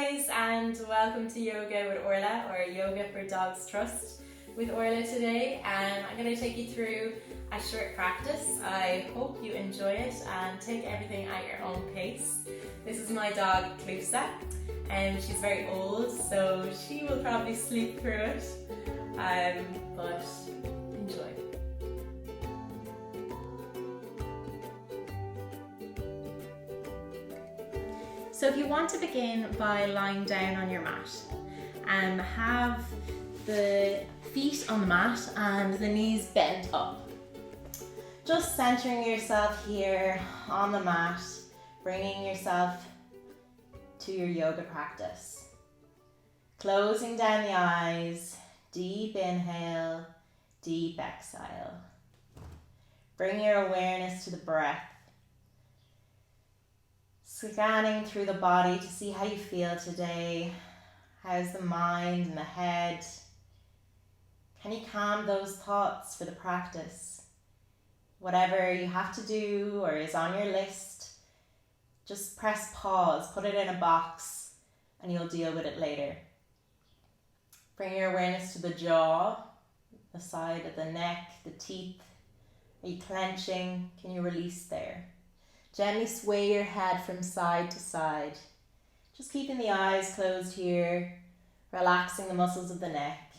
guys, and welcome to Yoga with Orla, or Yoga for Dogs Trust with Orla today. I'm going to take you through a short practice. I hope you enjoy it and take everything at your own pace. This is my dog Clusa, and she's very old, so she will probably sleep through it, but enjoy. So if you want to begin by lying down on your mat, have the feet on the mat and the knees bent up. Just centering yourself here on the mat, bringing yourself to your yoga practice. Closing down the eyes, deep inhale, deep exhale. Bring your awareness to the breath. Scanning through the body to see how you feel today. How's the mind and the head? Can you calm those thoughts for the practice? Whatever you have to do or is on your list, just press pause, put it in a box, and you'll deal with it later. Bring your awareness to the jaw, the side of the neck, the teeth. Are you clenching? Can you release there? Gently sway your head from side to side. Just keeping the eyes closed here, relaxing the muscles of the neck.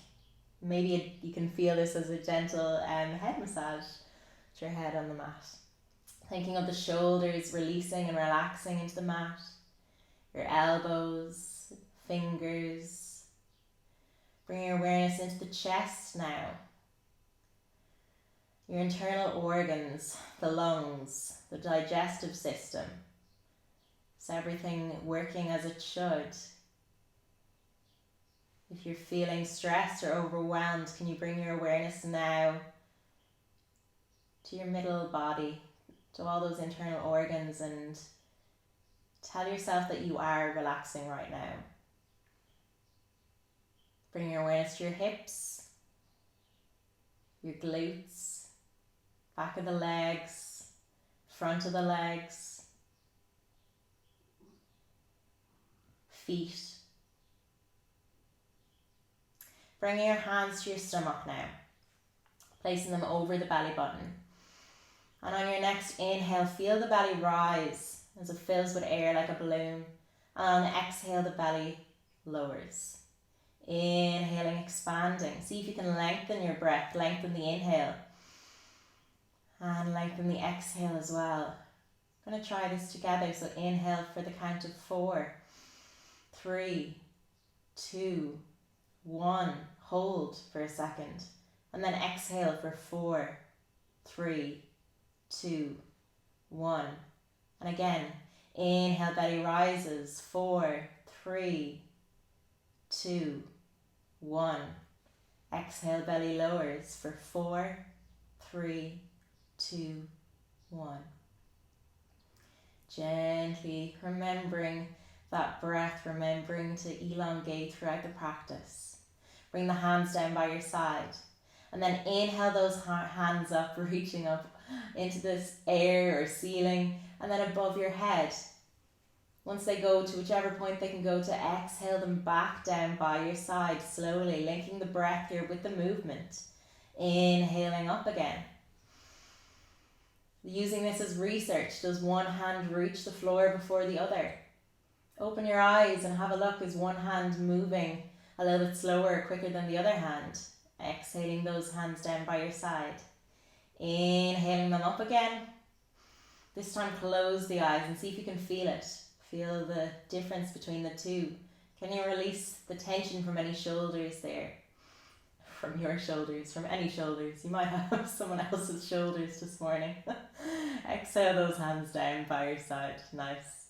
Maybe you can feel this as a gentle head massage with your head on the mat. Thinking of the shoulders releasing and relaxing into the mat. Your elbows, fingers. Bring your awareness into the chest now. Your internal organs, the lungs, the digestive system. Is everything working as it should? If you're feeling stressed or overwhelmed, can you bring your awareness now to your middle body, to all those internal organs, and tell yourself that you are relaxing right now. Bring your awareness to your hips, your glutes, back of the legs, front of the legs, feet. Bringing your hands to your stomach now, placing them over the belly button. And on your next inhale, feel the belly rise as it fills with air like a balloon. And on the exhale, the belly lowers. Inhaling, expanding. See if you can lengthen your breath, lengthen the inhale. And lengthen the exhale as well. I'm going to try this together. So inhale for the count of 4, 3, 2, 1. Hold for a second. And then exhale for 4, 3, 2, 1. And again, inhale, belly rises. 4, 3, 2, 1. Exhale, belly lowers for 4, 3, 2, 1. Gently remembering that breath, remembering to elongate throughout the practice. Bring the hands down by your side. And then inhale those hands up, reaching up into this air or ceiling, and then above your head. Once they go to whichever point they can go to, exhale them back down by your side, slowly linking the breath here with the movement. Inhaling up again. Using this as research, does one hand reach the floor before the other? Open your eyes and have a look. Is one hand moving a little bit slower or quicker than the other hand? Exhaling those hands down by your side. Inhaling them up again. This time close the eyes and see if you can feel it. Feel the difference between the two. Can you release the tension from any shoulders there? From your shoulders, from any shoulders. You might have someone else's shoulders this morning. Exhale those hands down by your side. Nice.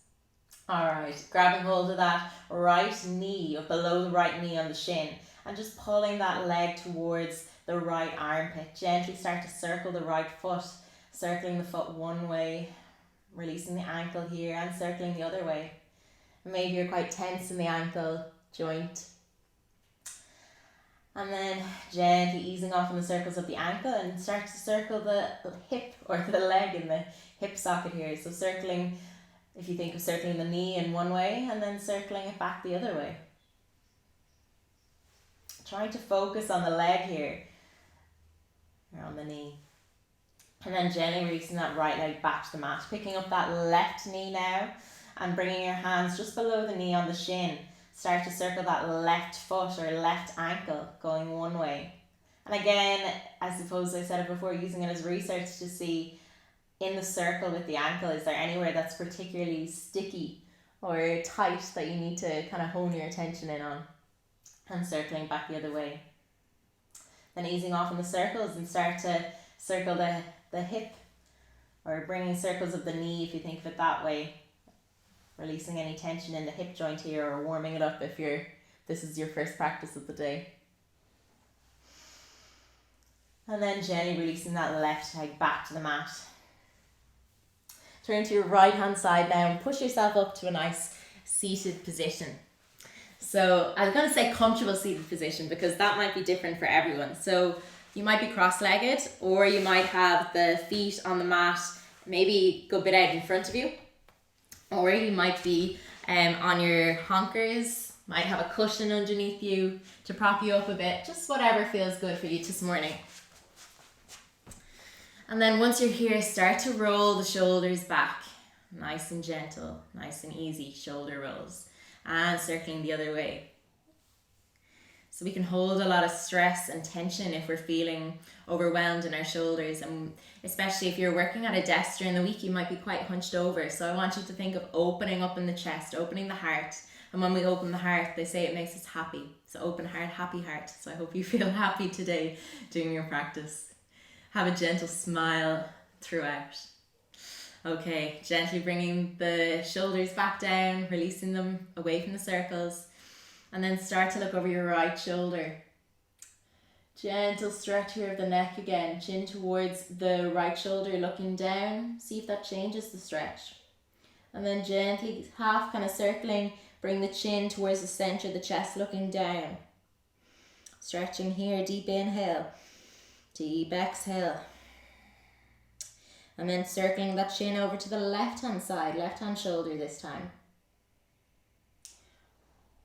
Alright, grabbing hold of that right knee, or below the right knee on the shin, and just pulling that leg towards the right armpit. Gently start to circle the right foot, circling the foot one way, releasing the ankle here, and circling the other way. Maybe you're quite tense in the ankle joint. And then gently easing off in the circles of the ankle, and start to circle the hip or the leg in the hip socket here. So circling If you think of circling the knee in one way and then circling it back the other way. Trying to focus on the leg here, or on the knee. And then gently releasing that right leg back to the mat. Picking up that left knee now and bringing your hands just below the knee on the shin. Start to circle that left foot or left ankle going one way. And again, I suppose I said it before, using it as research to see in the circle with the ankle, is there anywhere that's particularly sticky or tight that you need to kind of hone your attention in on, and circling back the other way. Then easing off in the circles and start to circle the hip, or bringing circles of the knee if you think of it that way. Releasing any tension in the hip joint here, or warming it up if this is your first practice of the day. And then gently releasing that left leg back to the mat. Turn to your right hand side now and push yourself up to a nice seated position. So I was going to say comfortable seated position because that might be different for everyone. So you might be cross-legged, or you might have the feet on the mat, maybe a good bit out in front of you. Or you might be on your honkers, might have a cushion underneath you to prop you up a bit, just whatever feels good for you this morning. And then once you're here, start to roll the shoulders back. Nice and gentle, nice and easy shoulder rolls. And circling the other way. So we can hold a lot of stress and tension if we're feeling overwhelmed in our shoulders. And especially if you're working at a desk during the week, you might be quite hunched over. So I want you to think of opening up in the chest, opening the heart. And when we open the heart, they say it makes us happy. So open heart, happy heart. So I hope you feel happy today doing your practice. Have a gentle smile throughout. Okay, gently bringing the shoulders back down, releasing them away from the circles. And then start to look over your right shoulder. Gentle stretch here of the neck again. Chin towards the right shoulder, looking down. See if that changes the stretch. And then gently, half kind of circling, bring the chin towards the center of the chest, looking down. Stretching here, deep inhale. Deep exhale. And then circling that chin over to the left-hand side, left-hand shoulder this time.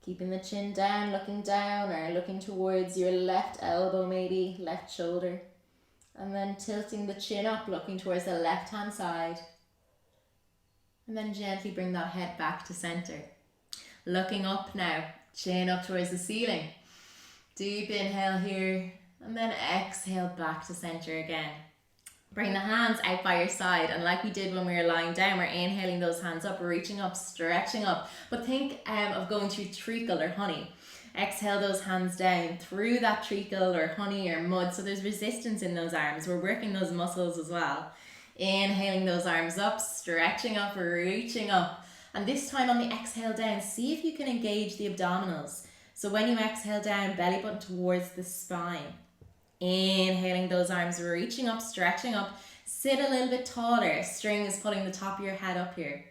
Keeping the chin down, or looking towards your left elbow maybe, left shoulder. And then tilting the chin up, looking towards the left-hand side. And then gently bring that head back to center. Looking up now, chin up towards the ceiling. Deep inhale here, and then exhale back to center again. Bring the hands out by your side, and like we did when we were lying down, we're inhaling those hands up, reaching up, stretching up. But think of going through treacle or honey. Exhale those hands down through that treacle or honey or mud. So there's resistance in those arms. We're working those muscles as well. Inhaling those arms up, stretching up, reaching up. And this time on the exhale down, see if you can engage the abdominals. So when you exhale down, belly button towards the spine. Inhaling those arms, reaching up, stretching up. Sit a little bit taller. String is pulling the top of your head up here.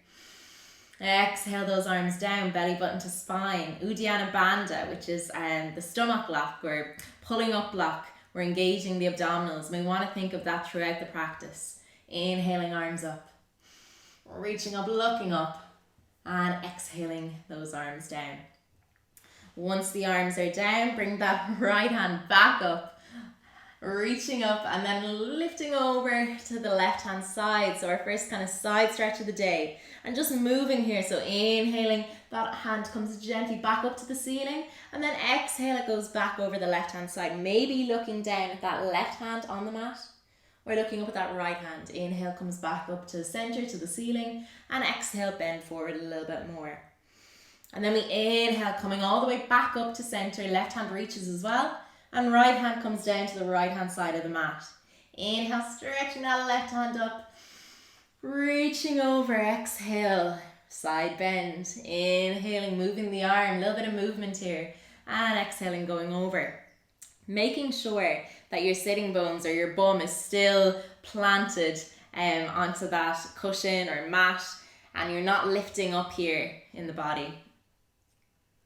Exhale those arms down, belly button to spine. Uddiyana Bandha, which is the stomach block or pulling up block. We're engaging the abdominals. We want to think of that throughout the practice. Inhaling arms up. Reaching up, looking up. And exhaling those arms down. Once the arms are down, bring that right hand back up. Reaching up and then lifting over to the left hand side. So our first kind of side stretch of the day. And just moving here. So inhaling, that hand comes gently back up to the ceiling. And then exhale, it goes back over the left hand side. Maybe looking down at that left hand on the mat. Or looking up at that right hand. Inhale comes back up to the center, to the ceiling. And exhale, bend forward a little bit more. And then we inhale, coming all the way back up to center. Left hand reaches as well. And right hand comes down to the right hand side of the mat. Inhale, stretching that left hand up. Reaching over, exhale, side bend. Inhaling, moving the arm, a little bit of movement here. And exhaling, going over. Making sure that your sitting bones or your bum is still planted onto that cushion or mat. And you're not lifting up here in the body.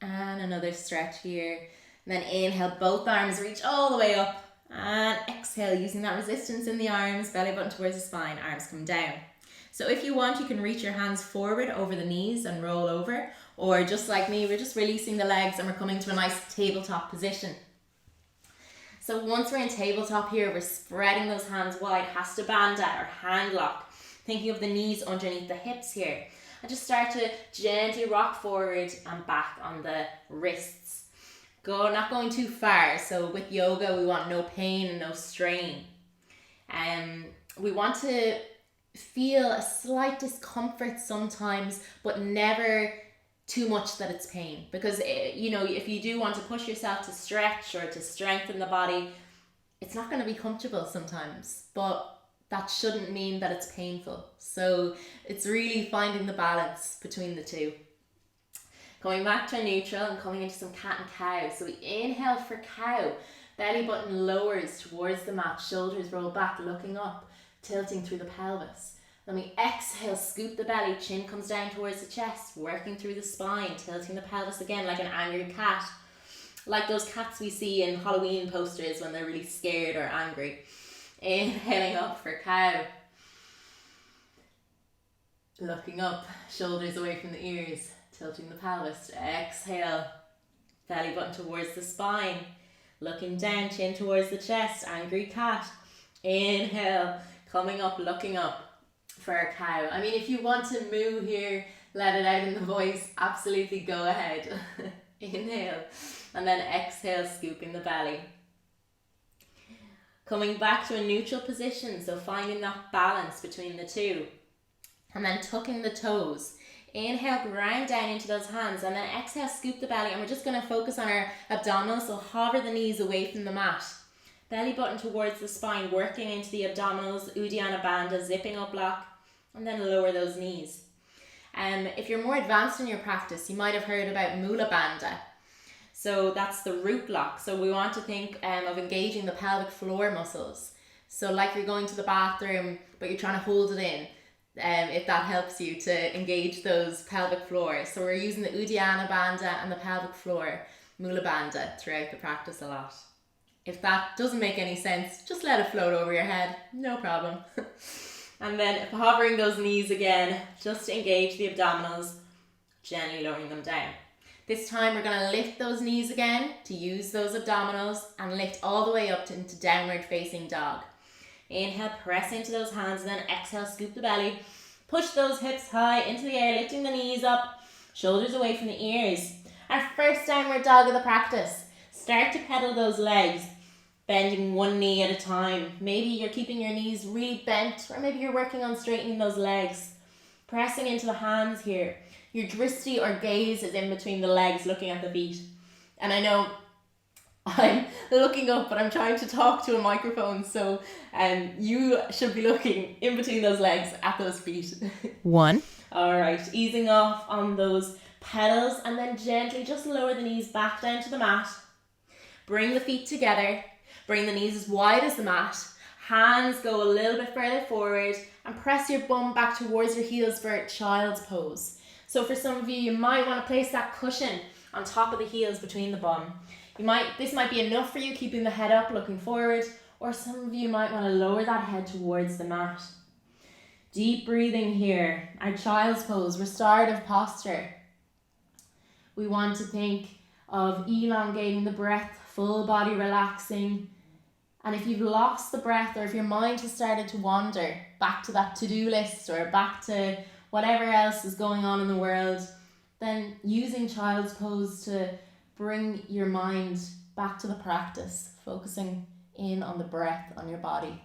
And another stretch here. And then inhale, both arms reach all the way up. And exhale, using that resistance in the arms, belly button towards the spine, arms come down. So if you want, you can reach your hands forward over the knees and roll over, or just like me, we're just releasing the legs and we're coming to a nice tabletop position. So once we're in tabletop here, we're spreading those hands wide, hasta bandha or hand lock, thinking of the knees underneath the hips here. And just start to gently rock forward and back on the wrists. Not going too far. So with yoga, we want no pain and no strain. We want to feel a slight discomfort sometimes, but never too much that it's pain. Because, you know, if you do want to push yourself to stretch or to strengthen the body, it's not going to be comfortable sometimes, but that shouldn't mean that it's painful. So it's really finding the balance between the two. Going back to a neutral and coming into some cat and cow. So we inhale for cow, belly button lowers towards the mat, shoulders roll back, looking up, tilting through the pelvis. Then we exhale, scoop the belly, chin comes down towards the chest, working through the spine, tilting the pelvis again like an angry cat. Like those cats we see in Halloween posters when they're really scared or angry. Inhaling up for cow. Looking up, shoulders away from the ears, tilting the pelvis. Exhale, belly button towards the spine. Looking down, chin towards the chest, angry cat. Inhale, coming up, looking up for a cow. I mean, if you want to moo here, let it out in the voice, absolutely go ahead. Inhale, and then exhale, scooping the belly. Coming back to a neutral position, so finding that balance between the two. And then tucking the toes. Inhale, ground down into those hands, and then exhale, scoop the belly. And we're just going to focus on our abdominals, so hover the knees away from the mat. Belly button towards the spine, working into the abdominals, Uddiyana Bandha, zipping up block, and then lower those knees. If you're more advanced in your practice, you might have heard about Mula Bandha. So that's the root lock. So we want to think of engaging the pelvic floor muscles. So like you're going to the bathroom, but you're trying to hold it in, if that helps you to engage those pelvic floors. So we're using the Uddiyana Bandha and the pelvic floor, Mula Bandha, throughout the practice a lot. If that doesn't make any sense, just let it float over your head, no problem. And then hovering those knees again, just to engage the abdominals, gently lowering them down. This time we're going to lift those knees again to use those abdominals and lift all the way up into downward facing dog. Inhale, press into those hands, and then exhale, scoop the belly. Push those hips high into the air, lifting the knees up, shoulders away from the ears. Our first downward dog of the practice. Start to pedal those legs, bending one knee at a time. Maybe you're keeping your knees really bent, or maybe you're working on straightening those legs. Pressing into the hands here. Your drishti or gaze is in between the legs, looking at the feet. And I know I'm looking up, but I'm trying to talk to a microphone, so you should be looking in between those legs at those feet. 1. All right, easing off on those pedals, and then gently just lower the knees back down to the mat. Bring the feet together. Bring the knees as wide as the mat. Hands go a little bit further forward, and press your bum back towards your heels for child's pose. So for some of you, you might want to place that cushion on top of the heels between the bum. This might be enough for you, keeping the head up, looking forward, or some of you might want to lower that head towards the mat. Deep breathing here. Our child's pose, restorative posture. We want to think of elongating the breath, full body relaxing. And if you've lost the breath, or if your mind has started to wander back to that to-do list or back to whatever else is going on in the world, then using child's pose to bring your mind back to the practice, focusing in on the breath, on your body.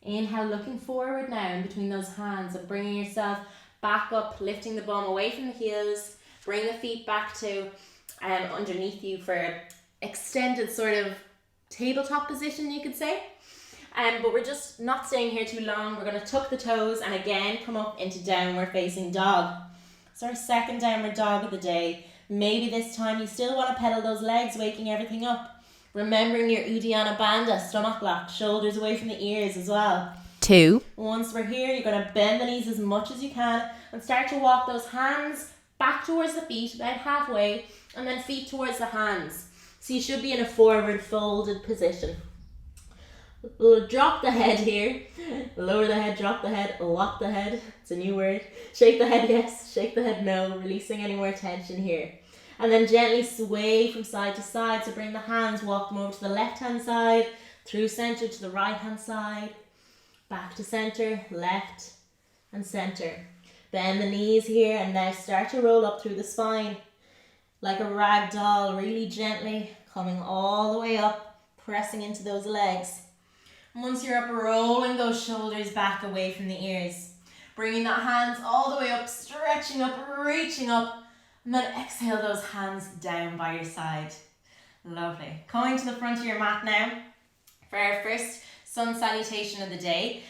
Inhale, looking forward now in between those hands and bringing yourself back up, lifting the bum away from the heels. Bring the feet back to underneath you for extended sort of tabletop position, you could say. But we're just not staying here too long. We're going to tuck the toes and again come up into downward facing dog. So our second downward dog of the day. Maybe this time you still want to pedal those legs, waking everything up. Remembering your Uddiyana Bandha, stomach lock, shoulders away from the ears as well. 2. Once we're here, you're going to bend the knees as much as you can and start to walk those hands back towards the feet, about halfway, and then feet towards the hands. So you should be in a forward folded position. Drop the head here. Lower the head, drop the head, walk the head. It's a new word. Shake the head yes, shake the head no. Releasing any more tension here. And then gently sway from side to side. So bring the hands, walk them over to the left hand side, through center to the right hand side, back to center, left and center. Bend the knees here and now start to roll up through the spine like a rag doll, really gently coming all the way up, pressing into those legs. And once you're up, rolling those shoulders back away from the ears, bringing that hands all the way up, stretching up, reaching up, and then exhale those hands down by your side. Lovely. Coming to the front of your mat now for our first sun salutation of the day.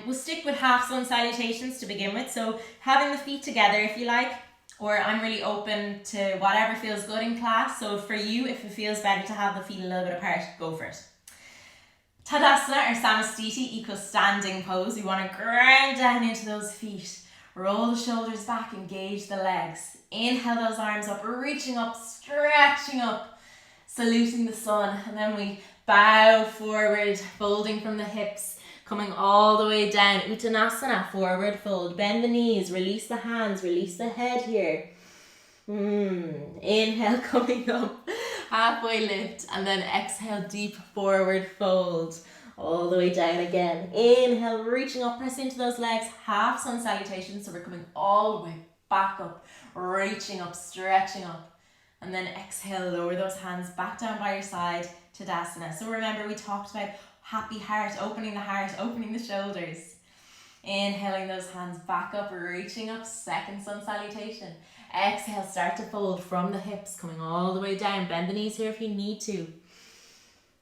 We'll stick with half sun salutations to begin with. So having the feet together if you like, or I'm really open to whatever feels good in class. So for you, if it feels better to have the feet a little bit apart, go for it. Tadasana or Samastiti equals standing pose. We want to ground down into those feet. Roll the shoulders back, engage the legs. Inhale those arms up, reaching up, stretching up, saluting the sun. And then we bow forward, folding from the hips, coming all the way down. Uttanasana, forward fold. Bend the knees, release the hands, release the head here. Inhale, coming up, halfway lift. And then exhale, deep forward fold. All the way down again. Inhale, reaching up, press into those legs. Half sun salutation. So we're coming all the way back up, reaching up, stretching up. And then exhale, lower those hands back down by your side, Tadasana. So remember we talked about happy heart, opening the shoulders. Inhaling those hands back up, reaching up, second sun salutation. Exhale, start to fold from the hips, coming all the way down. Bend the knees here if you need to.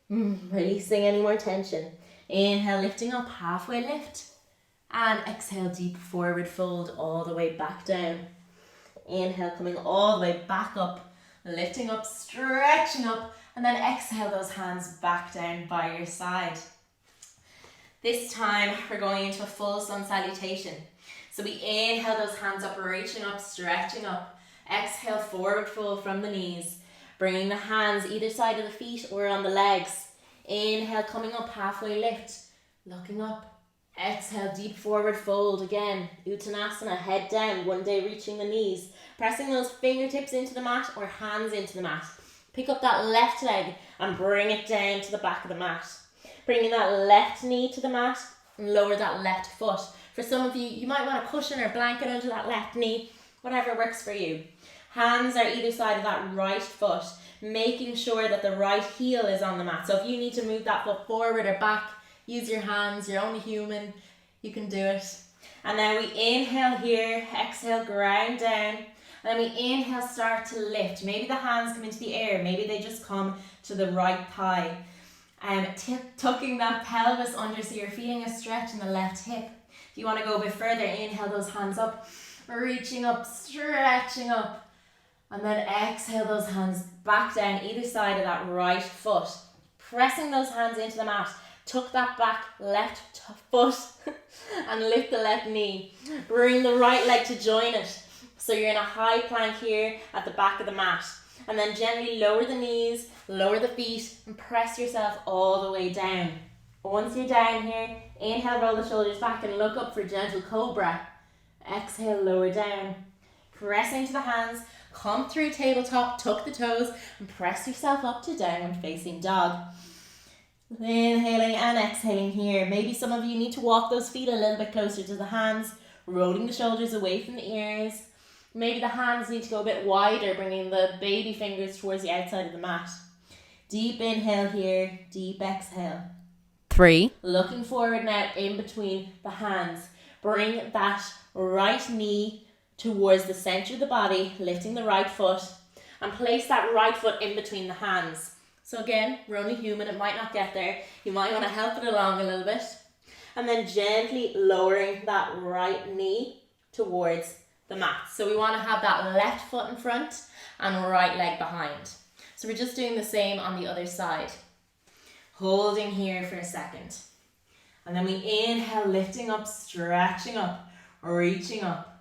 Releasing any more tension. Inhale, lifting up, halfway lift. And exhale, deep forward fold all the way back down. Inhale, coming all the way back up, lifting up, stretching up, and then exhale those hands back down by your side. This time we're going into a full sun salutation. So we inhale those hands up, reaching up, stretching up. Exhale, forward fold from the knees. Bringing the hands either side of the feet or on the legs. Inhale, coming up, halfway lift. Looking up. Exhale, deep forward fold again. Uttanasana, head down, one day reaching the knees. Pressing those fingertips into the mat or hands into the mat. Pick up that left leg and bring it down to the back of the mat. Bringing that left knee to the mat and lower that left foot. For some of you, you might want a cushion or blanket under that left knee, whatever works for you. Hands are either side of that right foot, making sure that the right heel is on the mat. So if you need to move that foot forward or back, use your hands, you're only human, you can do it. And then we inhale here, exhale, ground down. And then we inhale, start to lift. Maybe the hands come into the air, maybe they just come to the right thigh. And tucking that pelvis under so you're feeling a stretch in the left hip. If you want to go a bit further, inhale those hands up, reaching up, stretching up. And then exhale those hands back down either side of that right foot. Pressing those hands into the mat. Tuck that back left foot and lift the left knee. Bring the right leg to join it. So you're in a high plank here at the back of the mat. And then gently lower the knees, lower the feet and press yourself all the way down. Once you're down here, inhale, roll the shoulders back and look up for gentle cobra. Exhale, lower down. Press into the hands. Come through tabletop, tuck the toes and press yourself up to downward facing dog. Inhaling and exhaling here. Maybe some of you need to walk those feet a little bit closer to the hands, rolling the shoulders away from the ears. Maybe the hands need to go a bit wider, bringing the baby fingers towards the outside of the mat. Deep inhale here, deep exhale. 3. Looking forward now in between the hands. Bring that right knee towards the center of the body, lifting the right foot, and place that right foot in between the hands. So again, we're only human, it might not get there. You might want to help it along a little bit. And then gently lowering that right knee towards the mat. So we want to have that left foot in front and right leg behind. So we're just doing the same on the other side. Holding here for a second. And then we inhale, lifting up, stretching up, reaching up.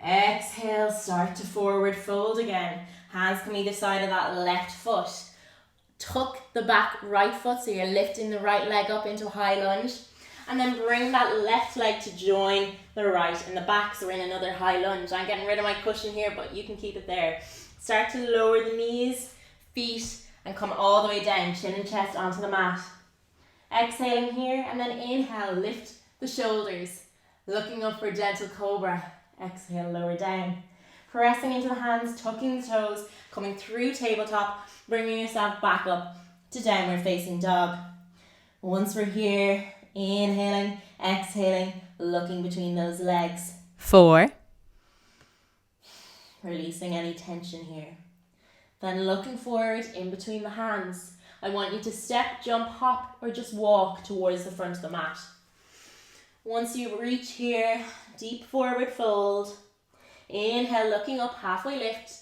Exhale, start to forward fold again. Hands come either side of that left foot. Tuck the back right foot, so you're lifting the right leg up into a high lunge. And then bring that left leg to join the right in the back, so we're in another high lunge. I'm getting rid of my cushion here, but you can keep it there. Start to lower the knees, feet, and come all the way down, chin and chest onto the mat. Exhaling here, and then inhale, lift the shoulders, looking up for gentle cobra. Exhale, lower down. Pressing into the hands, tucking the toes, coming through tabletop, bringing yourself back up to downward facing dog. Once we're here, inhaling, exhaling, looking between those legs. 4. Releasing any tension here. Then looking forward in between the hands. I want you to step, jump, hop, or just walk towards the front of the mat. Once you reach here, deep forward fold. Inhale, looking up, halfway lift.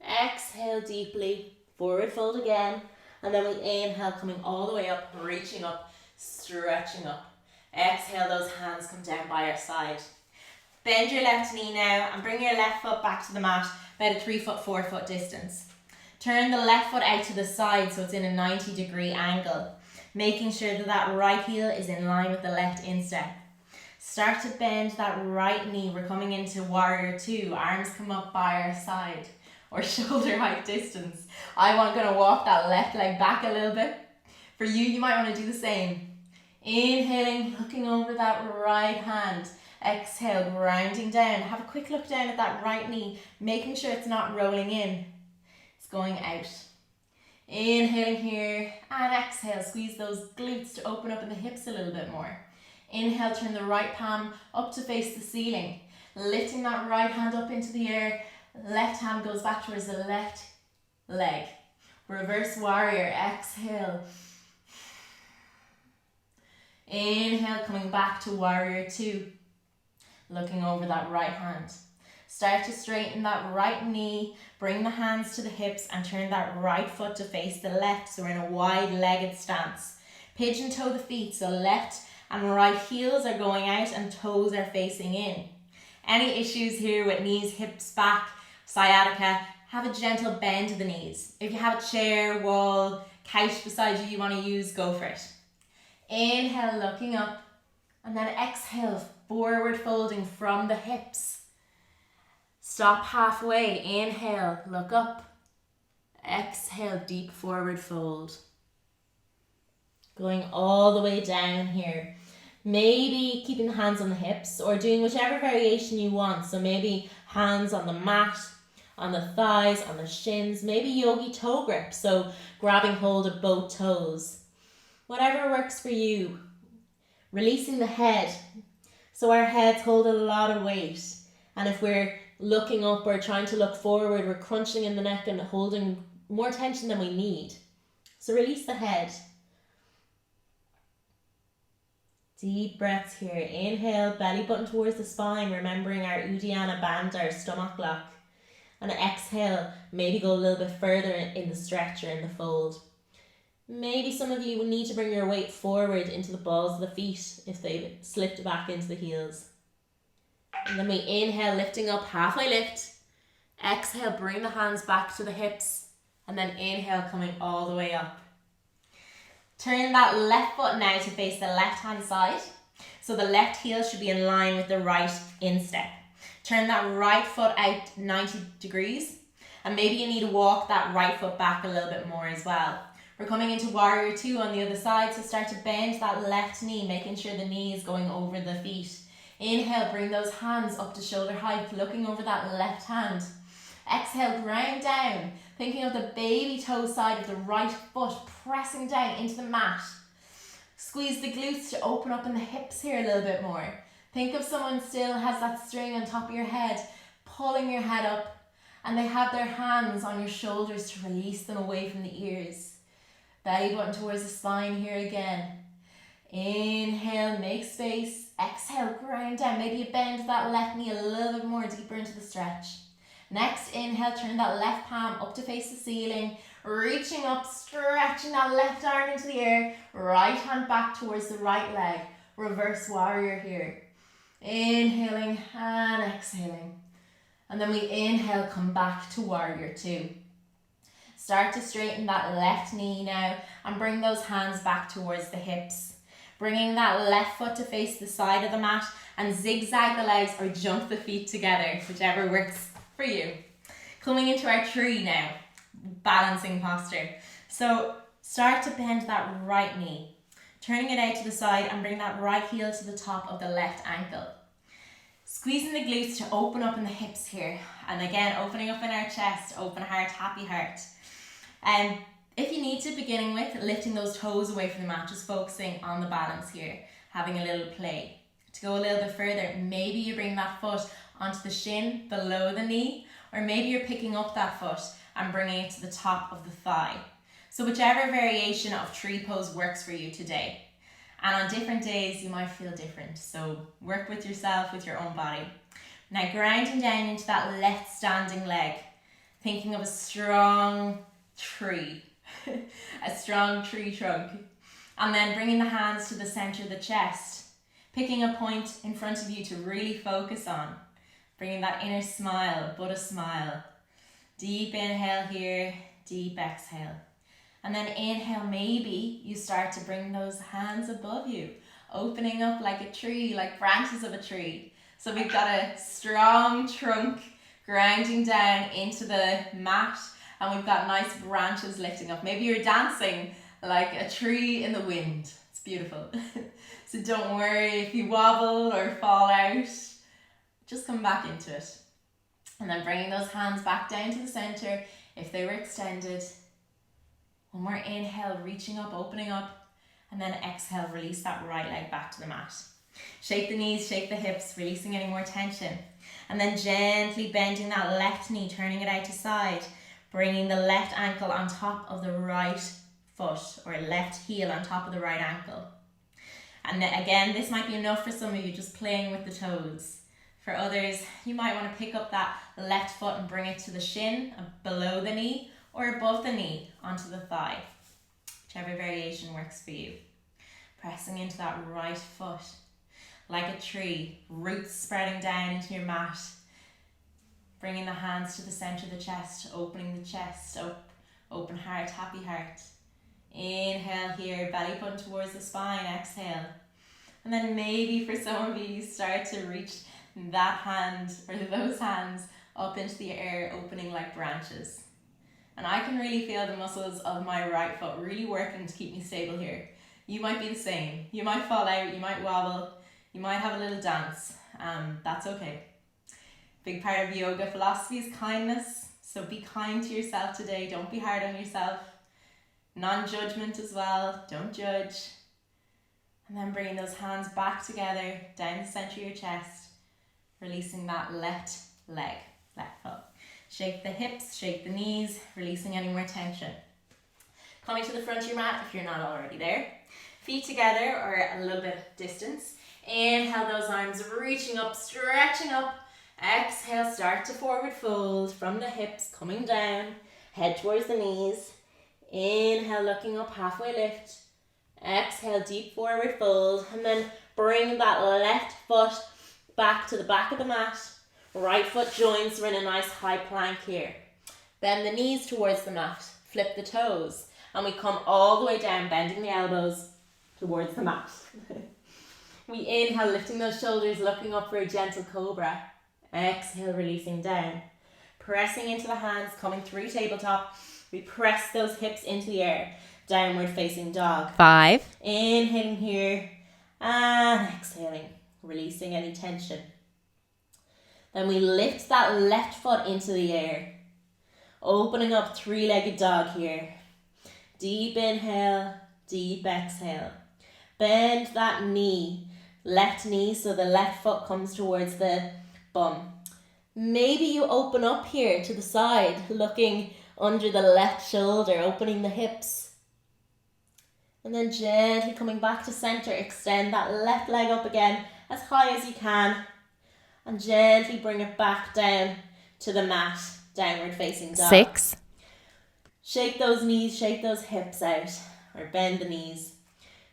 Exhale deeply, forward fold again. And then we inhale, coming all the way up, reaching up, stretching up. Exhale, those hands come down by our side. Bend your left knee now and bring your left foot back to the mat, about a 3 foot, 4 foot distance. Turn the left foot out to the side so it's in a 90-degree angle, making sure that that right heel is in line with the left instep. Start to bend that right knee. We're coming into warrior 2. Arms come up by our side or shoulder height distance. I'm going to walk that left leg back a little bit. For you, you might want to do the same. Inhaling, looking over that right hand. Exhale, grounding down. Have a quick look down at that right knee, making sure it's not rolling in. It's going out. Inhaling here and exhale. Squeeze those glutes to open up in the hips a little bit more. Inhale, turn the right palm up to face the ceiling. Lifting that right hand up into the air. Left hand goes back towards the left leg. Reverse warrior. Exhale. Inhale, coming back to warrior 2. Looking over that right hand. Start to straighten that right knee. Bring the hands to the hips and turn that right foot to face the left. So we're in a wide-legged stance. Pigeon toe the feet. So left and right heels are going out and toes are facing in. Any issues here with knees, hips, back, sciatica, have a gentle bend to the knees. If you have a chair, wall, couch beside you want to use, go for it. Inhale, looking up, and then exhale, forward folding from the hips. Stop halfway. Inhale, look up. Exhale, deep forward fold. Going all the way down here. Maybe keeping the hands on the hips or doing whichever variation you want. So maybe hands on the mat, on the thighs, on the shins. Maybe yogi toe grip, so grabbing hold of both toes. Whatever works for you. Releasing the head. So our heads hold a lot of weight. And if we're looking up or trying to look forward, we're crunching in the neck and holding more tension than we need. So release the head. Deep breaths here. Inhale, belly button towards the spine, remembering our Uddiyana Bandha, our stomach block. And exhale, maybe go a little bit further in the stretch or in the fold. Maybe some of you will need to bring your weight forward into the balls of the feet if they've slipped back into the heels. And then we inhale, lifting up, halfway lift. Exhale, bring the hands back to the hips. And then inhale, coming all the way up. Turn that left foot now to face the left hand side. So the left heel should be in line with the right instep. Turn that right foot out 90 degrees. And maybe you need to walk that right foot back a little bit more as well. We're coming into warrior 2 on the other side, so start to bend that left knee, making sure the knee is going over the feet. Inhale, bring those hands up to shoulder height, looking over that left hand. Exhale, ground down, thinking of the baby toe side of the right foot, pressing down into the mat. Squeeze the glutes to open up in the hips here a little bit more. Think of someone still has that string on top of your head, pulling your head up, and they have their hands on your shoulders to release them away from the ears. Belly button towards the spine here again. Inhale, make space. Exhale, ground down. Maybe you bend that left knee a little bit more deeper into the stretch. Next, inhale, turn that left palm up to face the ceiling. Reaching up, stretching that left arm into the air. Right hand back towards the right leg. Reverse warrior here. Inhaling and exhaling. And then we inhale, come back to warrior 2. Start to straighten that left knee now and bring those hands back towards the hips. Bringing that left foot to face the side of the mat and zigzag the legs or jump the feet together, whichever works for you. Coming into our tree now, balancing posture. So start to bend that right knee, turning it out to the side and bring that right heel to the top of the left ankle. Squeezing the glutes to open up in the hips here. And again, opening up in our chest, open heart, happy heart. And if you need to, beginning with lifting those toes away from the mat, just focusing on the balance here, having a little play. To go a little bit further, maybe you bring that foot onto the shin below the knee, or maybe you're picking up that foot and bringing it to the top of the thigh. So whichever variation of tree pose works for you today. And on different days, you might feel different. So work with yourself, with your own body. Now grounding down into that left standing leg, thinking of a strong tree, a strong tree trunk. And then bringing the hands to the center of the chest, picking a point in front of you to really focus on. Bringing that inner smile, Buddha smile. Deep inhale here, deep exhale. And then inhale, maybe you start to bring those hands above you, opening up like a tree, like branches of a tree. So we've got a strong trunk grounding down into the mat, and we've got nice branches lifting up. Maybe you're dancing like a tree in the wind. It's beautiful. So don't worry if you wobble or fall out, just come back into it. And then bringing those hands back down to the center if they were extended. One more inhale, reaching up, opening up, and then exhale, release that right leg back to the mat. Shake the knees, shake the hips, releasing any more tension. And then gently bending that left knee, turning it out to side, bringing the left ankle on top of the right foot, or left heel on top of the right ankle. And then again, this might be enough for some of you, just playing with the toes. For others, you might want to pick up that left foot and bring it to the shin, below the knee, or above the knee onto the thigh, whichever variation works for you. Pressing into that right foot like a tree, roots spreading down into your mat, bringing the hands to the center of the chest, opening the chest up, open heart, happy heart. Inhale here, belly button towards the spine, exhale. And then maybe for some of you, you start to reach that hand or those hands up into the air, opening like branches. And I can really feel the muscles of my right foot really working to keep me stable here. You might be the same. You might fall out, you might wobble, you might have a little dance. That's okay. Big part of yoga philosophy is kindness. So be kind to yourself today. Don't be hard on yourself. Non-judgment as well. Don't judge. And then bringing those hands back together down the center of your chest. Releasing that left leg, left foot. Shake the hips, shake the knees, releasing any more tension. Coming to the front of your mat if you're not already there. Feet together or a little bit of distance. Inhale those arms, reaching up, stretching up. Exhale, start to forward fold from the hips, coming down. Head towards the knees. Inhale, looking up, halfway lift. Exhale, deep forward fold. And then bring that left foot back to the back of the mat. Right foot joins, we're in a nice high plank here. Bend the knees towards the mat, flip the toes, and we come all the way down, bending the elbows towards the mat. We inhale, lifting those shoulders, looking up for a gentle cobra. Exhale, releasing down. Pressing into the hands, coming through tabletop. We press those hips into the air, downward facing dog. 5. Inhaling here, and exhaling, releasing any tension. Then we lift that left foot into the air. Opening up, three-legged dog here. Deep inhale, deep exhale. Bend that knee, left knee, so the left foot comes towards the bum. Maybe you open up here to the side, looking under the left shoulder, opening the hips. And then gently coming back to center, extend that left leg up again as high as you can. And gently bring it back down to the mat, downward facing dog. 6. Shake those knees, shake those hips out, or bend the knees.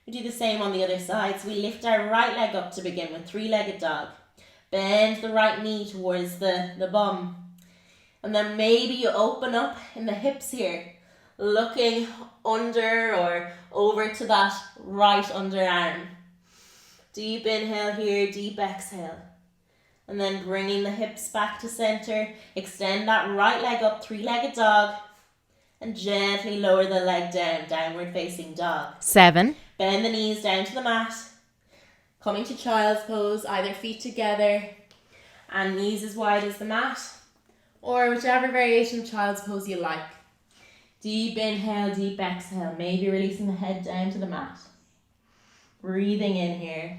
We do the same on the other side. So we lift our right leg up to begin with, three-legged dog. Bend the right knee towards the bum. And then maybe you open up in the hips here, looking under or over to that right underarm. Deep inhale here, deep exhale. And then bringing the hips back to center. Extend that right leg up, three-legged dog. And gently lower the leg down, downward facing dog. 7. Bend the knees down to the mat. Coming to child's pose, either feet together and knees as wide as the mat, or whichever variation of child's pose you like. Deep inhale, deep exhale. Maybe releasing the head down to the mat. Breathing in here.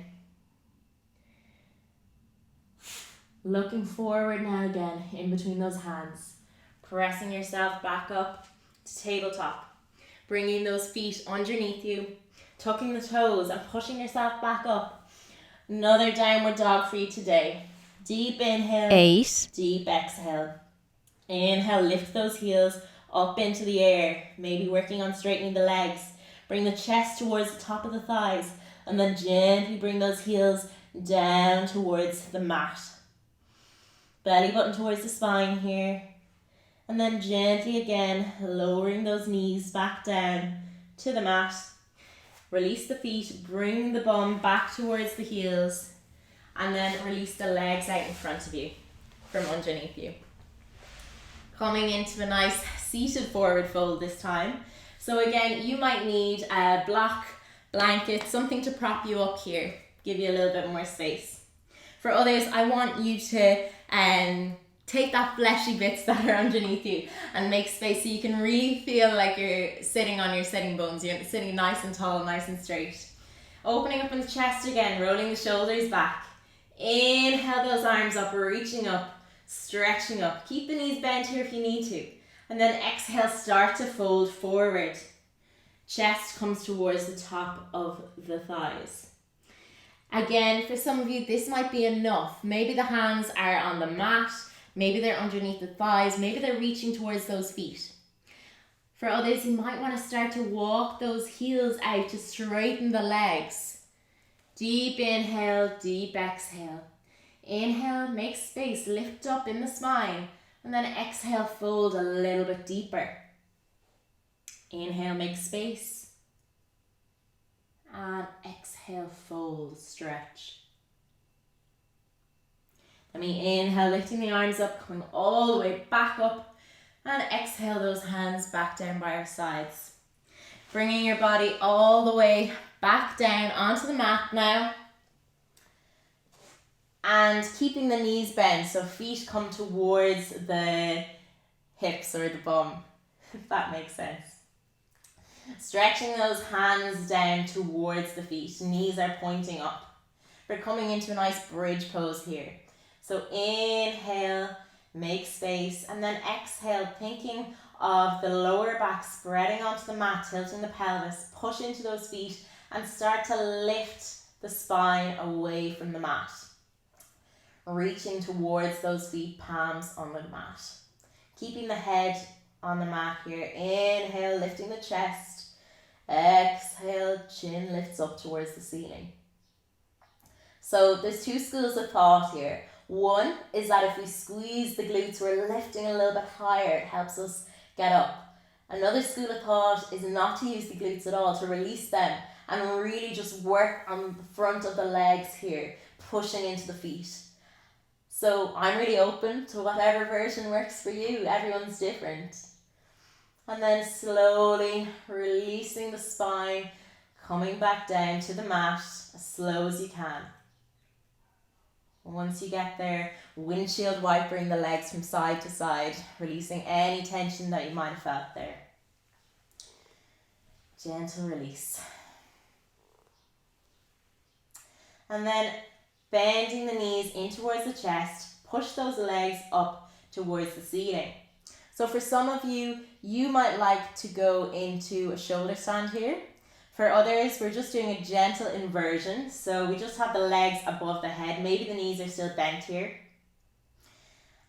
Looking forward now again, in between those hands. Pressing yourself back up to tabletop. Bringing those feet underneath you. Tucking the toes and pushing yourself back up. Another downward dog for you today. Deep inhale. 8. Deep exhale. Inhale, lift those heels up into the air. Maybe working on straightening the legs. Bring the chest towards the top of the thighs. And then gently bring those heels down towards the mat. Belly button towards the spine here. And then gently again, lowering those knees back down to the mat. Release the feet, bring the bum back towards the heels. And then release the legs out in front of you, from underneath you. Coming into a nice seated forward fold this time. So again, you might need a block, blanket, something to prop you up here. Give you a little bit more space. For others, I want you to take that fleshy bits that are underneath you and make space so you can really feel like you're sitting on your sitting bones. You're sitting nice and tall, nice and straight. Opening up in the chest again, rolling the shoulders back. Inhale those arms up, reaching up, stretching up. Keep the knees bent here if you need to. And then exhale, start to fold forward. Chest comes towards the top of the thighs. Again, for some of you, this might be enough. Maybe the hands are on the mat. Maybe they're underneath the thighs. Maybe they're reaching towards those feet. For others, you might want to start to walk those heels out to straighten the legs. Deep inhale, deep exhale. Inhale, make space, lift up in the spine. And then exhale, fold a little bit deeper. Inhale, make space. And exhale, fold, stretch. Let me inhale, lifting the arms up, coming all the way back up. And exhale those hands back down by our sides. Bringing your body all the way back down onto the mat now. And keeping the knees bent, so feet come towards the hips or the bum, if that makes sense. Stretching those hands down towards the feet, knees are pointing up. We're coming into a nice bridge pose here. So inhale, make space, and then exhale, thinking of the lower back spreading onto the mat, tilting the pelvis, push into those feet and start to lift the spine away from the mat. Reaching towards those feet, palms on the mat. Keeping the head on the mat here. Inhale, lifting the chest. Exhale, chin lifts up towards the ceiling. So there's two schools of thought here. One is that if we squeeze the glutes, we're lifting a little bit higher. It helps us get up. Another school of thought is not to use the glutes at all, to release them and really just work on the front of the legs here, pushing into the feet. So I'm really open to whatever version works for you. Everyone's different. And then slowly releasing the spine, coming back down to the mat as slow as you can. Once you get there, windshield wipering the legs from side to side, releasing any tension that you might have felt there. Gentle release. And then bending the knees in towards the chest, push those legs up towards the ceiling. So for some of you, you might like to go into a shoulder stand here. For others, we're just doing a gentle inversion. So we just have the legs above the head. Maybe the knees are still bent here.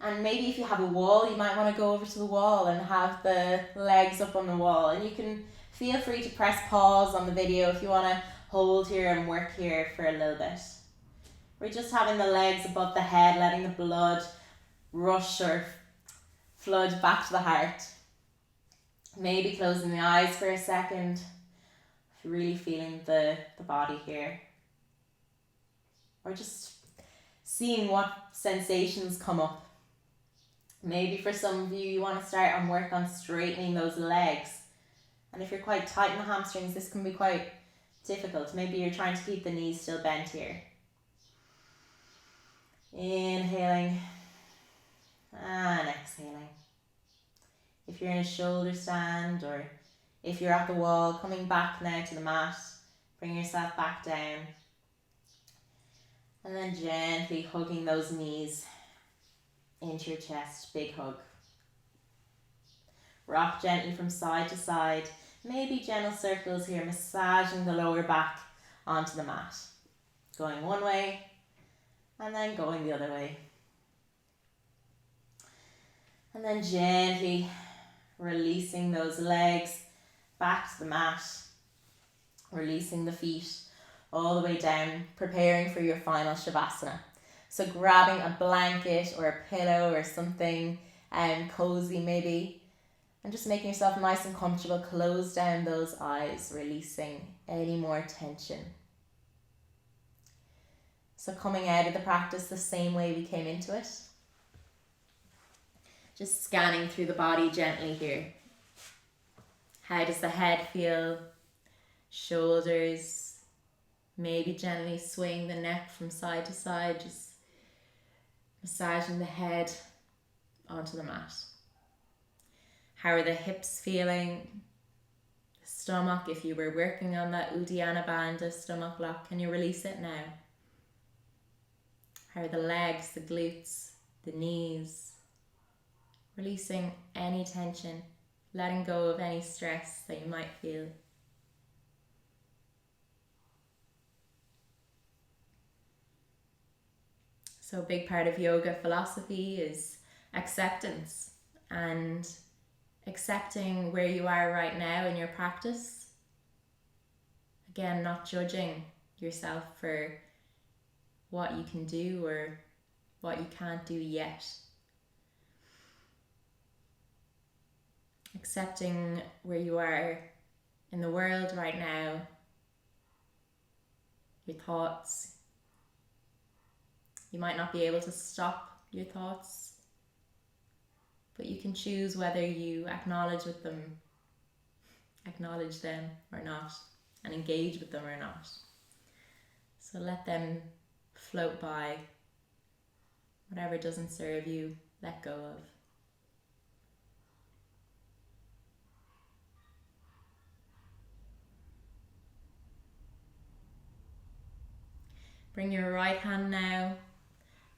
And maybe if you have a wall, you might want to go over to the wall and have the legs up on the wall. And you can feel free to press pause on the video if you want to hold here and work here for a little bit. We're just having the legs above the head, letting the blood rush or flood back to the heart. Maybe closing the eyes for a second, really feeling the body here. Or just seeing what sensations come up. Maybe for some of you, you want to start and work on straightening those legs. And if you're quite tight in the hamstrings, this can be quite difficult. Maybe you're trying to keep the knees still bent here. Inhaling and exhaling. If you're in a shoulder stand or if you're at the wall, coming back now to the mat, bring yourself back down. And then gently hugging those knees into your chest, big hug. Rock gently from side to side. Maybe gentle circles here, massaging the lower back onto the mat. Going one way and then going the other way. And then gently releasing those legs back to the mat. Releasing the feet all the way down, preparing for your final Shavasana. So grabbing a blanket or a pillow or something cozy maybe, and just making yourself nice and comfortable. Close down those eyes, releasing any more tension. So coming out of the practice the same way we came into it. Just scanning through the body gently here. How does the head feel? Shoulders. Maybe gently swing the neck from side to side, just massaging the head onto the mat. How are the hips feeling? The stomach, if you were working on that Uddiyana Bandha stomach lock, can you release it now? How are the legs, the glutes, the knees? Releasing any tension, letting go of any stress that you might feel. So a big part of yoga philosophy is acceptance, and accepting where you are right now in your practice. Again, not judging yourself for what you can do or what you can't do yet. Accepting where you are in the world right now, your thoughts. You might not be able to stop your thoughts, but you can choose whether you acknowledge them or not, and engage with them or not. So let them float by. Whatever doesn't serve you, let go of. Bring your right hand now,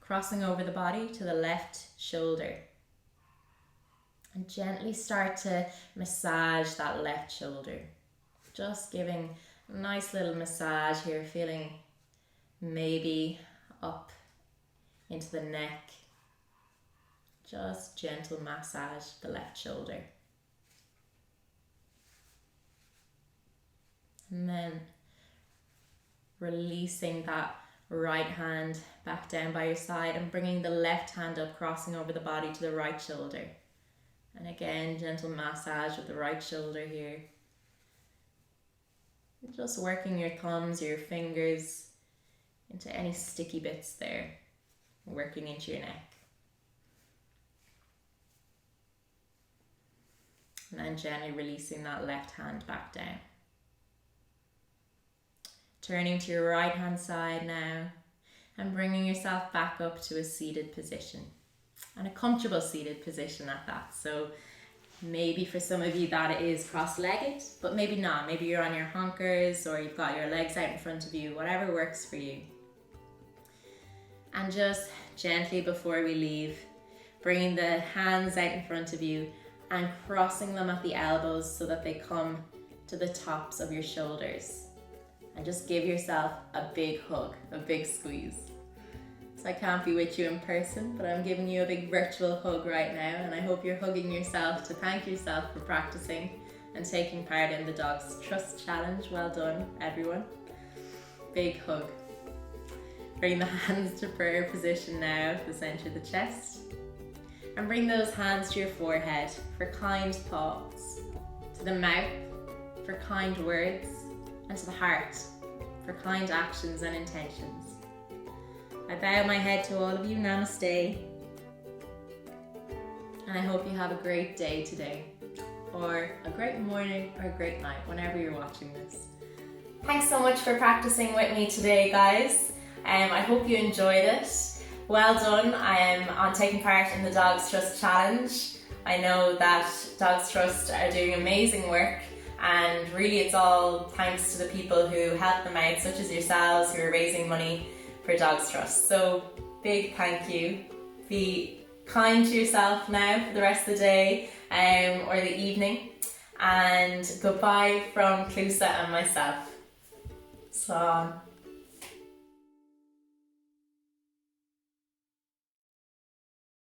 crossing over the body to the left shoulder. And gently start to massage that left shoulder. Just giving a nice little massage here, feeling maybe up into the neck. Just gentle massage the left shoulder. And then releasing that right hand back down by your side and bringing the left hand up, crossing over the body to the right shoulder. And again, gentle massage with the right shoulder here. Just working your thumbs, your fingers into any sticky bits there, working into your neck. And then gently releasing that left hand back down. Turning to your right hand side now and bringing yourself back up to a seated position, and a comfortable seated position at that. So maybe for some of you that is cross-legged, but maybe not. Maybe you're on your honkers or you've got your legs out in front of you, whatever works for you. And just gently before we leave, bringing the hands out in front of you and crossing them at the elbows so that they come to the tops of your shoulders. And just give yourself a big hug, a big squeeze. So I can't be with you in person, but I'm giving you a big virtual hug right now, and I hope you're hugging yourself to thank yourself for practicing and taking part in the Dog's Trust Challenge. Well done, everyone. Big hug. Bring the hands to prayer position now, the center of the chest. And bring those hands to your forehead for kind thoughts, to the mouth for kind words, and to the heart for kind actions and intentions. I bow my head to all of you. Namaste. And I hope you have a great day today, or a great morning, or a great night, whenever you're watching this. Thanks so much for practicing with me today, guys. I hope you enjoyed it. Well done on taking part in the Dogs Trust Challenge. I know that Dogs Trust are doing amazing work, and really it's all thanks to the people who help them out, such as yourselves who are raising money for Dogs Trust. So big thank you. Be kind to yourself now for the rest of the day or the evening, and goodbye from Clusa and myself. Slán.